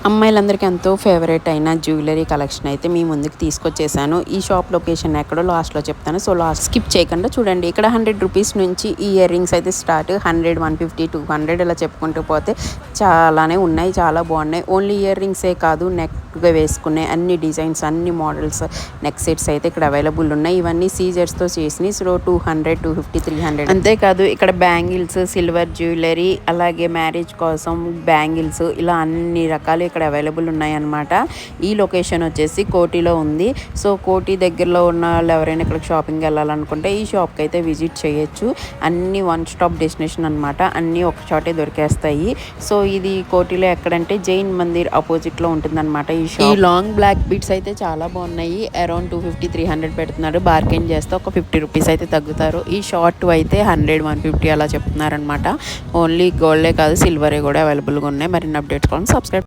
అమ్మాయిలందరికీ ఎంతో ఫేవరెట్ అయిన jewellery collection అయితే మీ ముందుకు తీసుకొచ్చేసాను. ఈ షాప్ లొకేషన్ ఎక్కడో లాస్ట్లో చెప్తాను. సో లాస్ట్ స్కిప్ చేయకుండా చూడండి. ఇక్కడ 100 రూపీస్ నుంచి ఈ ఇయర్ రింగ్స్ అయితే స్టార్ట్. 100, 150, 200 ఇలా చెప్పుకుంటూ పోతే చాలానే ఉన్నాయి. చాలా బాగున్నాయి. ఓన్లీ ఇయర్ రింగ్సే కాదు, నెక్గా వేసుకునే అన్ని డిజైన్స్, అన్ని మోడల్స్ నెక్ సెట్స్ అయితే ఇక్కడ అవైలబుల్ ఉన్నాయి. ఇవన్నీ సీజర్స్తో చేసినాయి. సో 200, 250, 300. అంతేకాదు ఇక్కడ బ్యాంగిల్స్, సిల్వర్ జ్యువెలరీ, అలాగే మ్యారేజ్ కోసం బ్యాంగిల్స్, ఇలా అన్ని రకాలు ఇక్కడ అవైలబుల్ ఉన్నాయన్నమాట. ఈ లొకేషన్ వచ్చేసి కోటిలో ఉంది. సో కోటి దగ్గరలో ఉన్న వాళ్ళు ఎవరైనా ఇక్కడ షాపింగ్ వెళ్ళాలనుకుంటే ఈ షాప్కి అయితే విజిట్ చేయొచ్చు. అన్ని వన్ స్టాప్ డెస్టినేషన్ అనమాట. అన్నీ ఒక చోటే దొరికేస్తాయి. సో ఇది కోటిలో ఎక్కడంటే జైన్ మందిర్ ఆపోజిట్లో ఉంటుందన్నమాట ఈ షాప్. ఈ లాంగ్ బ్లాక్ బీట్స్ అయితే చాలా బాగున్నాయి. అరౌండ్ 250, 300 పెడుతున్నారు. బార్గెన్ చేస్తే ఒక 50 రూపీస్ అయితే తగ్గుతారు. ఈ షార్ట్ అయితే 100, 150 అలా చెప్తున్నారనమాట. ఓన్లీ గోల్డే కాదు, సిల్వరే కూడా అవైలబుల్గా ఉన్నాయి. మరిన్ని అప్డేట్స్ కోసం సబ్స్క్రైబ్